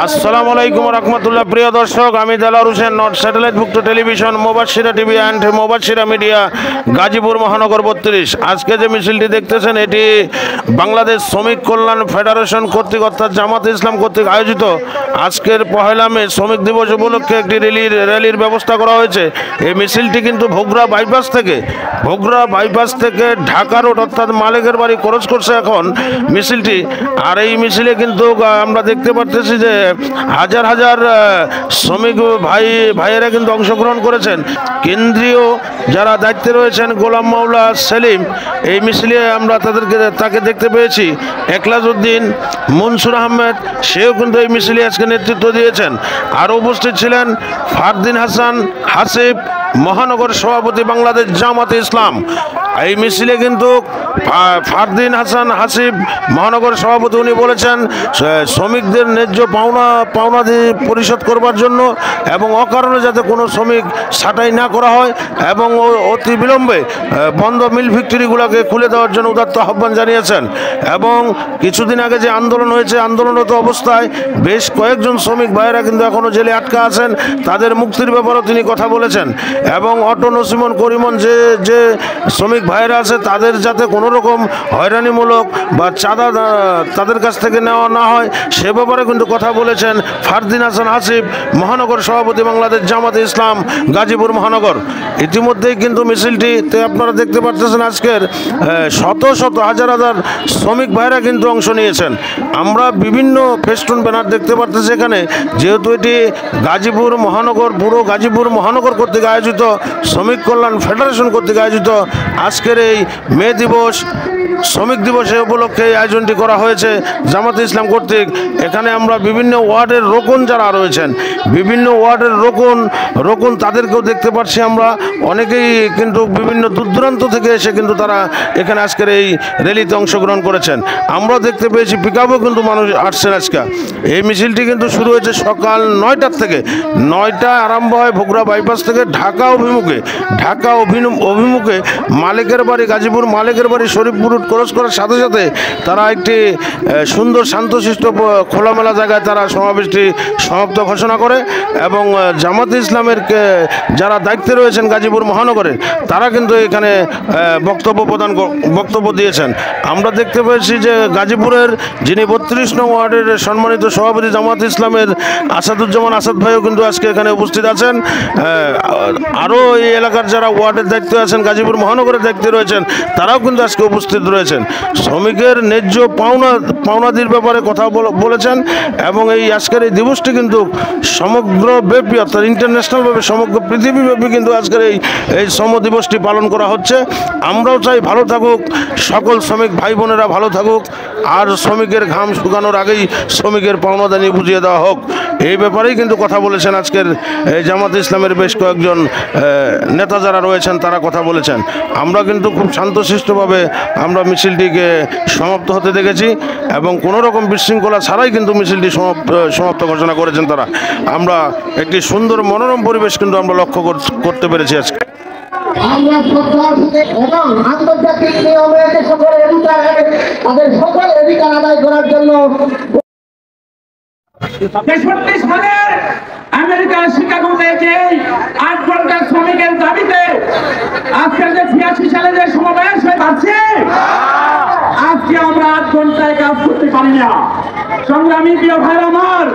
আসসালামু আলাইকুম রহমতুল্লাহ। প্রিয় দর্শক, আমি দেলাওয়ার হোসেন, নর্থ স্যাটেলাইট মুক্ত television, Mubashshira TV and Mubashshira media, Gazipur মহানগর 32। আজকে যে মিছিলটি দেখতেছেন, এটি বাংলাদেশ শ্রমিক কল্যাণ ফেডারেশন কর্তৃক অর্থাৎ জামাতে ইসলাম কর্তৃক আয়োজিত আজকের 1 মে শ্রমিক দিবস উপলক্ষে একটি র্যালির ব্যবস্থা করা হয়েছে। এই মিছিলটি কিন্তু ভোগড়া বাইপাস থেকে ঢাকা রোড অর্থাৎ মালিকের বাড়ি ক্রস করছে এখন মিছিলটি। আর এই মিছিলে কিন্তু আমরা দেখতে পারতেছি যে হাজার হাজার শ্রমিক ভাইয়েরা কিন্তু অংশগ্রহণ করেছেন। কেন্দ্রীয় যারা দায়িত্বে রয়েছেন গোলাম মাওলা সেলিম, এই মিছিলে আমরা তাকে দেখতে পেয়েছি। একলাজউদ্দিন মনসুর আহমেদ, সেও কিন্তু এই মিছিলে আজকে নেতৃত্ব দিয়েছেন। আরও উপস্থিত ছিলেন ফারদিন হাসান হাসিব, মহানগর সভাপতি বাংলাদেশ জামাতে ইসলাম। এই মিছিলে কিন্তু ফারদিন হাসান হাসিব মহানগর সভাপতি, উনি বলেছেন শ্রমিকদের ন্যায্য পাওনাদি পরিশোধ করবার জন্য এবং অকারণে যাতে কোনো শ্রমিক ছাঁটাই না করা হয় এবং অতি বিলম্বে বন্ধ মিল ফ্যাক্টরিগুলোকে খুলে দেওয়ার জন্য উদাত্ত আহ্বান জানিয়েছেন। এবং কিছুদিন আগে যে আন্দোলন হয়েছে, আন্দোলনরত অবস্থায় বেশ কয়েকজন শ্রমিক ভাইয়েরা কিন্তু এখনও জেলে আটকা আছেন, তাদের মুক্তির ব্যাপারেও তিনি কথা বলেছেন। এবং অটো নসিমন করিমন যে শ্রমিক ভাইয়েরা আছে, তাদের যাতে কোনো রকম হয়রানিমূলক বা চাঁদা তাদের কাছ থেকে নেওয়া না হয়, সে ব্যাপারে কিন্তু কথা বলেছেন ফারদিন হাসান হাসিব, মহানগর সভাপতি বাংলাদেশ জামাতে ইসলাম গাজীপুর মহানগর। ইতিমধ্যেই কিন্তু মিছিলটিতে আপনারা দেখতে পাচ্ছেন আজকের শত শত হাজার হাজার শ্রমিক ভাইয়েরা কিন্তু অংশ নিয়েছেন। আমরা বিভিন্ন ফেস্টুন ব্যানার দেখতে পাচ্ছি এখানে, যেহেতু এটি গাজীপুর মহানগর, পুরো গাজীপুর মহানগর কর্তৃক আয়োজিত, শ্রমিক কল্যাণ ফেডারেশন কর্তৃক আয়োজিত আজকের এই মে দিবস শ্রমিক দিবসে উপলক্ষে এই আয়োজনটি করা হয়েছে জামাতে ইসলাম কর্তৃক। এখানে আমরা বিভিন্ন ওয়ার্ডের রোকন যারা রয়েছেন, বিভিন্ন ওয়ার্ডের রোকন তাদেরকেও দেখতে পাচ্ছি আমরা। অনেকেই কিন্তু বিভিন্ন দূরদূরান্ত থেকে এসে কিন্তু তারা এখানে আজকের এই র্যালিতে অংশগ্রহণ করেছেন। আমরা দেখতে পেয়েছি পিকআপও কিন্তু মানুষ আসছেন আজকে। এই মিছিলটি কিন্তু শুরু হয়েছে সকাল 9টার থেকে। 9টায় আরম্ভ হয় ভোগড়া বাইপাস থেকে ঢাকা অভিমুখে মালিকের বাড়ি, গাজীপুর মালিকের বাড়ি শরীফপুর ক্রস করার সাথে সাথে তারা একটি সুন্দর শান্তশিষ্ট খোলামেলা জায়গায় তারা সমাবেশটি সমাপ্ত ঘোষণা করে। এবং জামাতে ইসলামের যারা দায়িত্বে রয়েছেন গাজীপুর মহানগরে, তারা কিন্তু এখানে বক্তব্য দিয়েছেন। আমরা দেখতে পেয়েছি যে গাজীপুরের যিনি 32 নং ওয়ার্ডের সম্মানিত সভাপতি জামাতে ইসলামের আসাদুজ্জামান আসাদ ভাইও কিন্তু আজকে এখানে উপস্থিত আছেন। আরও এই এলাকার যারা ওয়ার্ডের দায়িত্বে আছেন, গাজীপুর মহানগরের দায়িত্বে রয়েছেন, তারাও কিন্তু আজকে উপস্থিত রয়েছেন। শ্রমিকের ন্যায্য পাওনাদির ব্যাপারে কথা বলেছেন। এবং এই আজকের এই দিবসটি কিন্তু সমগ্র ব্যাপী অর্থাৎ ইন্টারন্যাশনালভাবে সমগ্র পৃথিবীব্যাপী কিন্তু আজকের এই শ্রম দিবসটি পালন করা হচ্ছে। আমরাও চাই ভালো থাকুক সকল শ্রমিক ভাই বোনেরা, ভালো থাকুক, আর শ্রমিকের ঘাম শুকানোর আগেই শ্রমিকের পাওনাদানি বুঝিয়ে দেওয়া হোক। এই ব্যাপারেই কিন্তু কথা বলেছেন আজকের জামাতে ইসলামের বেশ কয়েকজন নেতা যারা রয়েছেন, তারা কথা বলেছেন। আমরা কিন্তু খুব শান্তশিষ্টভাবে আমরা মিছিলটিকে সমাপ্ত হতে দেখেছি এবং কোনো রকম বিশৃঙ্খলা ছাড়াই কিন্তু মিছিলটি সমাপ্ত ঘোষণা করেছেন তারা। আমরা একটি সুন্দর মনোরম পরিবেশ কিন্তু আমরা লক্ষ্য করতে পেরেছি আজকে। আমরা এবং আন্তর্জাতিক নিয়মে তাদের সকল অধিকার আদায় করার জন্য 63 সালের আমেরিকার শিকাগোতে যে 8 ঘন্টা শ্রমিকের দাবিতে আজকের যে 86 সালে যে সমাবেশ হয়ে যাচ্ছে, আজকে আমরা 8 ঘন্টায় কাজ করতে পারি না। সংগ্রামী প্রিয় ভাই আমার,